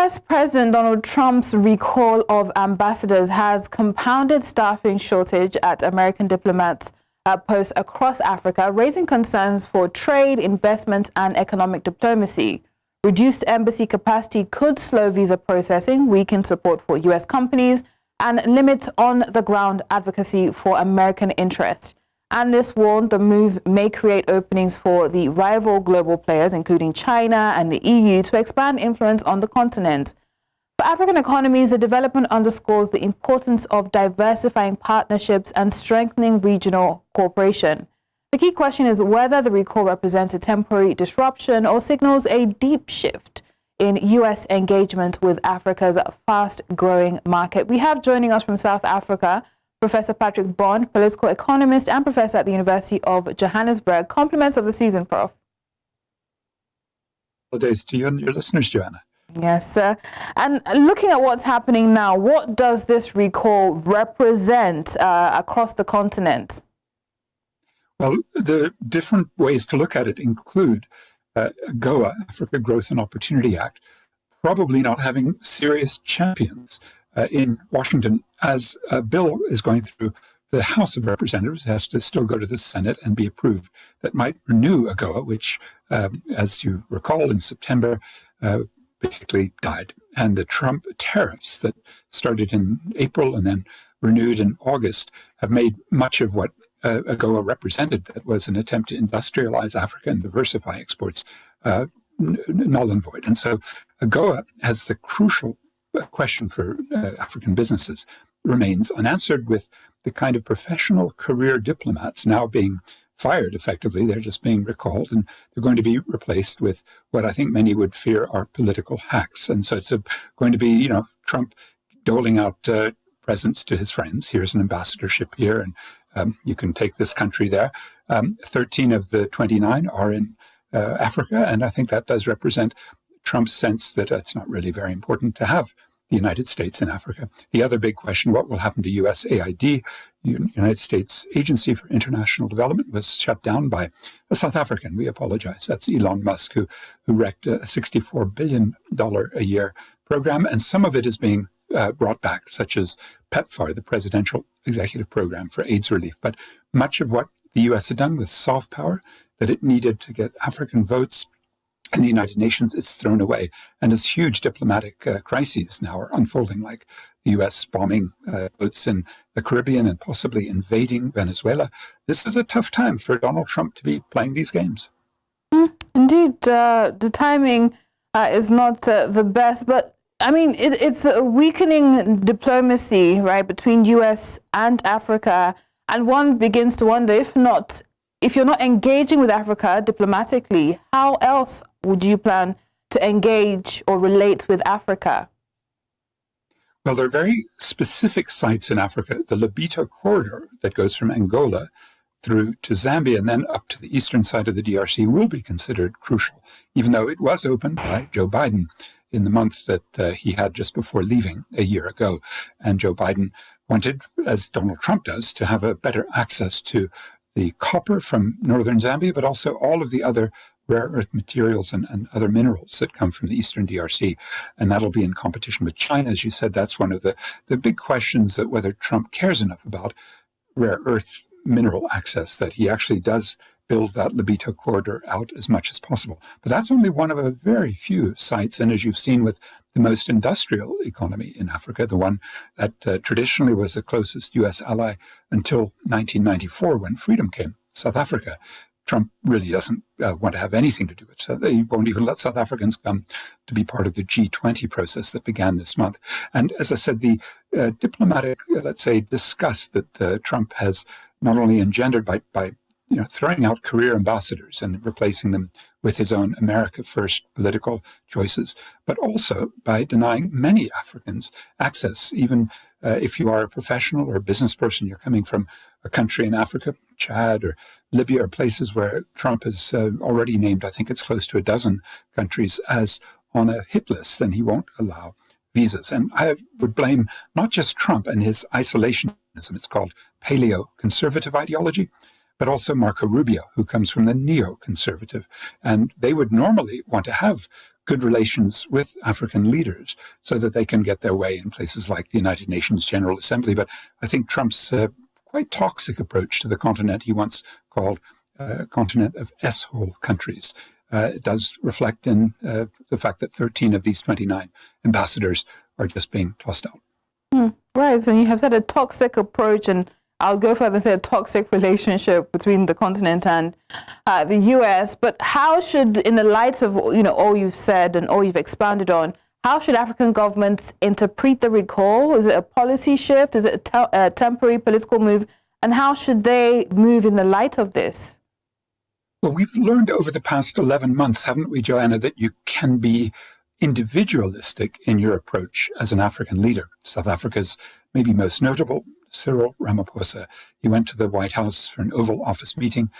US President Donald Trump's recall of ambassadors has compounded staffing shortage at American diplomats posts across Africa, raising concerns for trade, investment, and economic diplomacy. Reduced embassy capacity could slow visa processing, weaken support for US companies, and limit on-the-ground advocacy for American interests. Analysts warned the move may create openings for the rival global players, including China and the EU, to expand influence on the continent. For African economies, the development underscores the importance of diversifying partnerships and strengthening regional cooperation. The key question is whether the recall represents a temporary disruption or signals a deep shift in U.S. engagement with Africa's fast-growing market. We have joining us from South Africa Professor Patrick Bond, political economist and professor at the University of Johannesburg. Compliments of the season, Prof. Holidays to you and your listeners, Joanna. Yes, sir. And looking at what's happening now, what does this recall represent across the continent? Well, the different ways to look at it include AGOA, Africa Growth and Opportunity Act, probably not having serious champions in Washington, as a bill is going through the House of Representatives. It has to still go to the Senate and be approved. That might renew AGOA, which, as you recall, in September, basically died. And the Trump tariffs that started in April and then renewed in August have made much of what AGOA represented, that was an attempt to industrialize Africa and diversify exports, null and void. And so AGOA has the crucial question for African businesses remains unanswered, with the kind of professional career diplomats now being fired effectively. They're just being recalled, and they're going to be replaced with what I think many would fear are political hacks. And so it's going to be, Trump doling out presents to his friends. Here's an ambassadorship here, and you can take this country there. 13 of the 29 are in Africa, and I think that does represent Trump's sense that it's not really very important to have the United States in Africa. The other big question, what will happen to USAID, United States Agency for International Development, was shut down by a South African. We apologize. That's Elon Musk, who wrecked a $64 billion a year program, and some of it is being brought back, such as PEPFAR, the Presidential Executive Program for AIDS Relief. But much of what the U.S. had done with soft power that it needed to get African votes in the United Nations, it's thrown away. And as huge diplomatic crises now are unfolding, like the U.S. bombing boats in the Caribbean and possibly invading Venezuela, this is a tough time for Donald Trump to be playing these games. Indeed, the timing is not the best, but I mean, it's a weakening diplomacy, right, between U.S. and Africa. And one begins to wonder, if you're not engaging with Africa diplomatically, how else would you plan to engage or relate with Africa? Well, there are very specific sites in Africa. The Lobito corridor that goes from Angola through to Zambia and then up to the eastern side of the DRC will be considered crucial, even though it was opened by Joe Biden in the month that he had just before leaving a year ago. And Joe Biden wanted, as Donald Trump does, to have a better access to the copper from northern Zambia, but also all of the other rare earth materials and other minerals that come from the eastern DRC. And that'll be in competition with China. As you said, that's one of the big questions, that whether Trump cares enough about rare earth mineral access, that he actually does build that Lobito corridor out as much as possible. But that's only one of a very few sites. And as you've seen with the most industrial economy in Africa, the one that traditionally was the closest U.S. ally until 1994 when freedom came, South Africa, Trump really doesn't want to have anything to do with it. So he won't even let South Africans come to be part of the G20 process that began this month. And as I said, the diplomatic, let's say, disgust that Trump has not only engendered by throwing out career ambassadors and replacing them with his own America First political choices, but also by denying many Africans access. Even if you are a professional or a business person, you're coming from a country in Africa, Chad or Libya, or places where Trump has already named, I think it's close to a dozen countries, as on a hit list, and he won't allow visas. And I would blame not just Trump and his isolationism, it's called paleo-conservative ideology, but also Marco Rubio, who comes from the neoconservative. And they would normally want to have good relations with African leaders so that they can get their way in places like the United Nations General Assembly. But I think Trump's quite toxic approach to the continent, he once called a continent of S-hole countries, it does reflect in the fact that 13 of these 29 ambassadors are just being tossed out. Right, and you have said a toxic approach, and I'll go further and say a toxic relationship between the continent and the U.S. But how should, in the light of all you've said and all you've expanded on, how should African governments interpret the recall? Is it a policy shift? Is it a temporary political move? And how should they move in the light of this? Well, we've learned over the past 11 months, haven't we, Joanna, that you can be individualistic in your approach as an African leader. South Africa's maybe most notable, Cyril Ramaphosa. He went to the White House for an Oval Office meeting.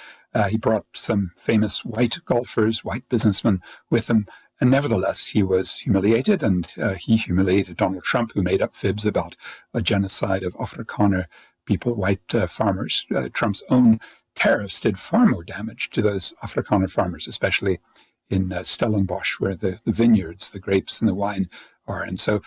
He brought some famous white golfers, white businessmen with him. And nevertheless, he was humiliated, and he humiliated Donald Trump, who made up fibs about a genocide of Afrikaner people, white farmers. Trump's own tariffs did far more damage to those Afrikaner farmers, especially in Stellenbosch, where the vineyards, the grapes and the wine are. And so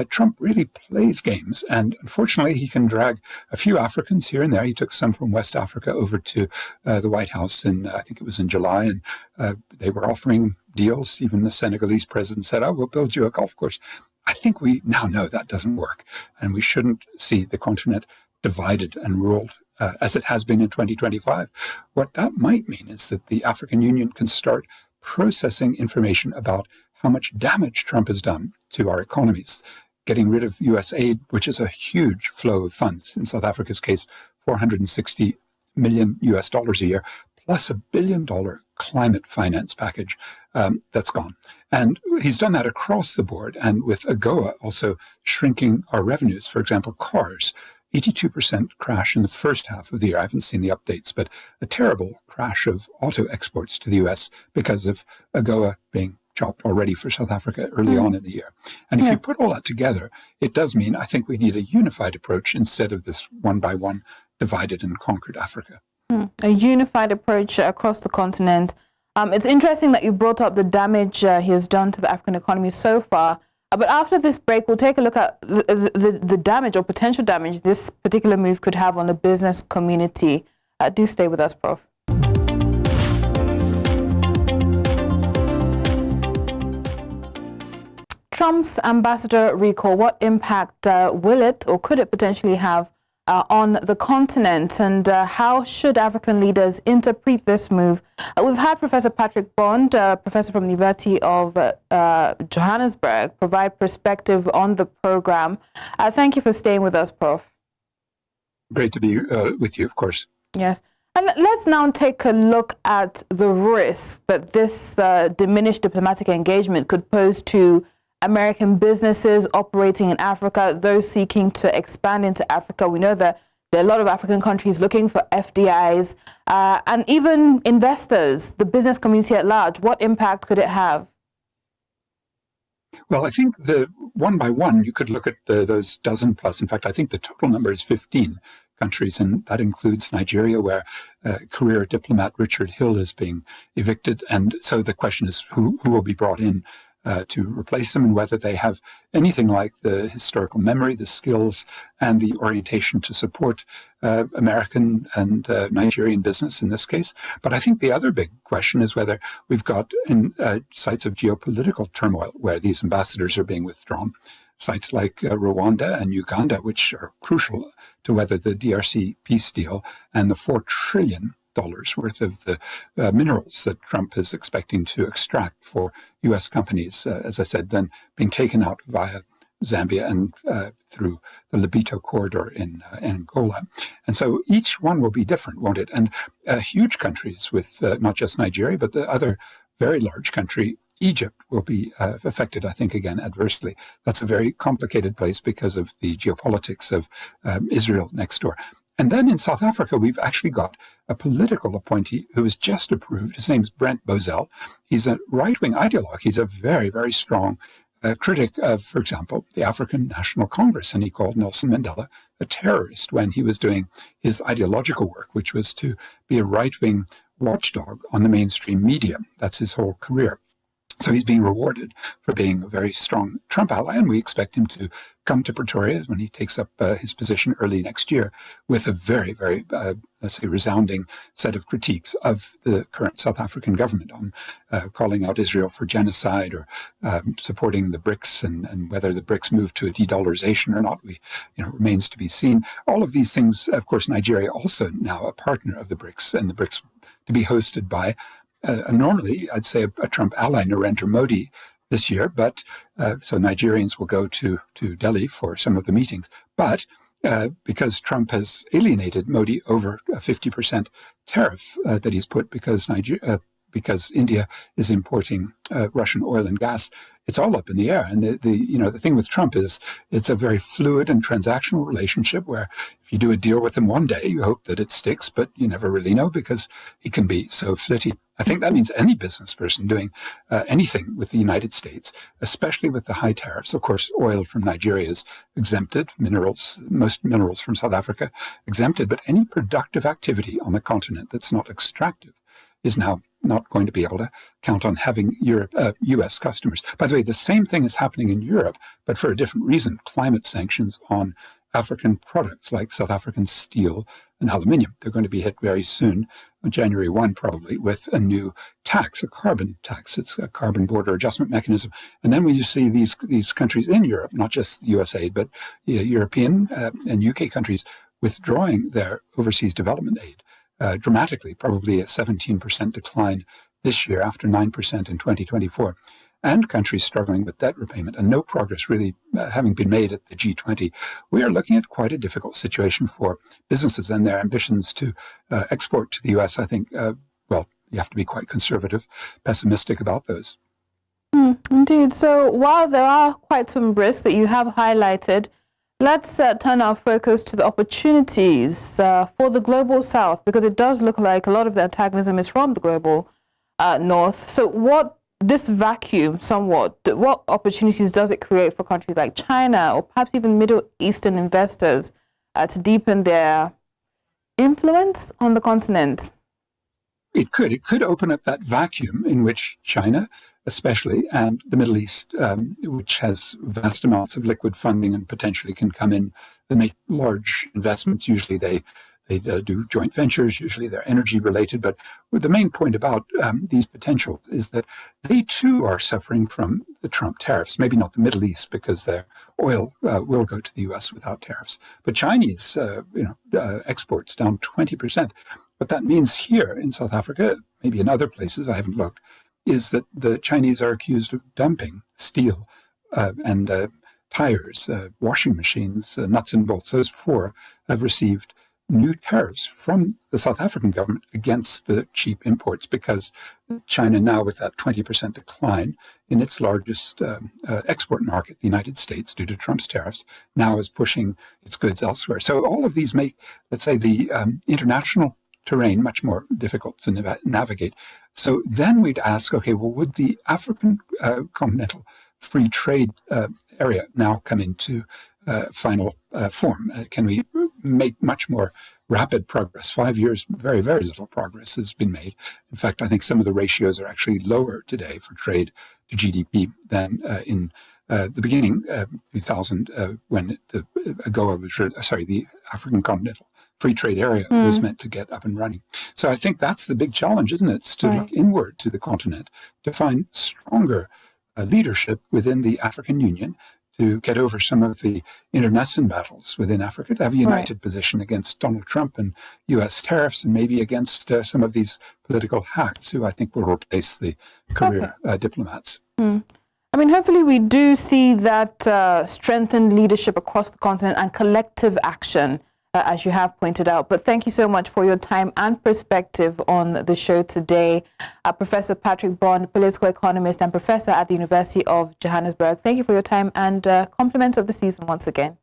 Trump really plays games. And unfortunately, he can drag a few Africans here and there. He took some from West Africa over to the White House in, I think it was in July, and they were offering deals. Even the Senegalese president said, "Oh, we'll build you a golf course." I think we now know that doesn't work. And we shouldn't see the continent divided and ruled as it has been in 2025. What that might mean is that the African Union can start processing information about how much damage Trump has done to our economies, getting rid of U.S. aid, which is a huge flow of funds. In South Africa's case, $460 million a year, plus $1 billion climate finance package that's gone. And he's done that across the board. And with AGOA also shrinking our revenues, for example, cars, 82% crash in the first half of the year. I haven't seen the updates, but a terrible crash of auto exports to the US because of AGOA being chopped already for South Africa early on in the year. And if you put all that together, it does mean I think we need a unified approach instead of this one by one divided and conquered Africa. A unified approach across the continent. It's interesting that you brought up the damage he has done to the African economy so far. But after this break, we'll take a look at the damage or potential damage this particular move could have on the business community. Do stay with us, Prof. Trump's ambassador recall, what impact will it or could it potentially have on the continent, and how should African leaders interpret this move? We've had Professor Patrick Bond, professor from the University of Johannesburg, provide perspective on the program. Thank you for staying with us, Prof. Great to be with you, of course. Yes. And let's now take a look at the risk that this diminished diplomatic engagement could pose to American businesses operating in Africa, those seeking to expand into Africa. We know that there are a lot of African countries looking for FDIs and even investors, the business community at large. What impact could it have? Well, I think the one by one, you could look at those dozen plus. In fact, I think the total number is 15 countries, and that includes Nigeria, where career diplomat Richard Hill is being evicted. And so the question is who will be brought in to replace them, and whether they have anything like the historical memory, the skills, and the orientation to support American and Nigerian business in this case. But I think the other big question is whether we've got in sites of geopolitical turmoil where these ambassadors are being withdrawn, sites like Rwanda and Uganda, which are crucial to whether the DRC peace deal and the $4 trillion worth of the minerals that Trump is expecting to extract for U.S. companies, as I said, then being taken out via Zambia and through the Lobito corridor in Angola. And so each one will be different, won't it? And huge countries with not just Nigeria, but the other very large country, Egypt, will be affected, I think, again, adversely. That's a very complicated place because of the geopolitics of Israel next door. And then in South Africa, we've actually got a political appointee who was just approved. His name's Brent Bozell. He's a right-wing ideologue. He's a very, very strong critic of, for example, the African National Congress. And he called Nelson Mandela a terrorist when he was doing his ideological work, which was to be a right-wing watchdog on the mainstream media. That's his whole career. So he's being rewarded for being a very strong Trump ally, and we expect him to come to Pretoria when he takes up his position early next year with a very, very, let's say, resounding set of critiques of the current South African government on calling out Israel for genocide or supporting the BRICS and whether the BRICS move to a de-dollarization or not, remains to be seen. All of these things, of course, Nigeria also now a partner of the BRICS, and the BRICS to be hosted by normally, I'd say a Trump ally, Narendra Modi, this year. But so Nigerians will go to Delhi for some of the meetings. But because Trump has alienated Modi over a 50% tariff that he's put because India is importing Russian oil and gas, it's all up in the air. And the thing with Trump is it's a very fluid and transactional relationship where if you do a deal with him one day, you hope that it sticks, but you never really know because he can be so flitty. I think that means any business person doing anything with the United States, especially with the high tariffs. Of course, oil from Nigeria is exempted, most minerals from South Africa exempted, but any productive activity on the continent that's not extractive is now not going to be able to count on having U.S. customers. By the way, the same thing is happening in Europe, but for a different reason. Climate sanctions on African products like South African steel and aluminium. They're going to be hit very soon, on January 1 probably, with a new tax, a carbon tax. It's a carbon border adjustment mechanism. And then when you see these countries in Europe, not just the USA, but European and UK countries withdrawing their overseas development aid, dramatically, probably a 17% decline this year after 9% in 2024, and countries struggling with debt repayment and no progress really having been made at the G20, we are looking at quite a difficult situation for businesses and their ambitions to export to the US. I think, you have to be quite conservative, pessimistic about those. Indeed. So while there are quite some risks that you have highlighted, let's turn our focus to the opportunities for the global south, because it does look like a lot of the antagonism is from the global north. So this vacuum somewhat, what opportunities does it create for countries like China or perhaps even Middle Eastern investors to deepen their influence on the continent? It could open up that vacuum in which China, especially, and the Middle East, which has vast amounts of liquid funding and potentially can come in and make large investments. Usually they do joint ventures, usually they're energy related. But the main point about these potentials is that they too are suffering from the Trump tariffs. Maybe not the Middle East because their oil will go to the US without tariffs. But Chinese exports down 20%. What that means here in South Africa, maybe in other places, I haven't looked, is that the Chinese are accused of dumping steel and tires, washing machines, nuts and bolts. Those four have received new tariffs from the South African government against the cheap imports because China now, with that 20% decline in its largest export market, the United States, due to Trump's tariffs, now is pushing its goods elsewhere. So all of these make, let's say, the international terrain much more difficult to navigate. So then we'd ask, okay, well, would the African continental free trade area now come into final form? Can we make much more rapid progress? 5 years, very, very little progress has been made. In fact, I think some of the ratios are actually lower today for trade to GDP than in the beginning, 2000, when the AGOA was, the African continental free trade area was meant to get up and running. So I think that's the big challenge, isn't it? It's to look inward to the continent to find stronger leadership within the African Union to get over some of the internecine battles within Africa, to have a united position against Donald Trump and U.S. tariffs and maybe against some of these political hacks who I think will replace the career diplomats. I mean, hopefully we do see that strengthened leadership across the continent and collective action, as you have pointed out. But thank you so much for your time and perspective on the show today. Professor Patrick Bond, political economist and professor at the University of Johannesburg. Thank you for your time and compliments of the season once again.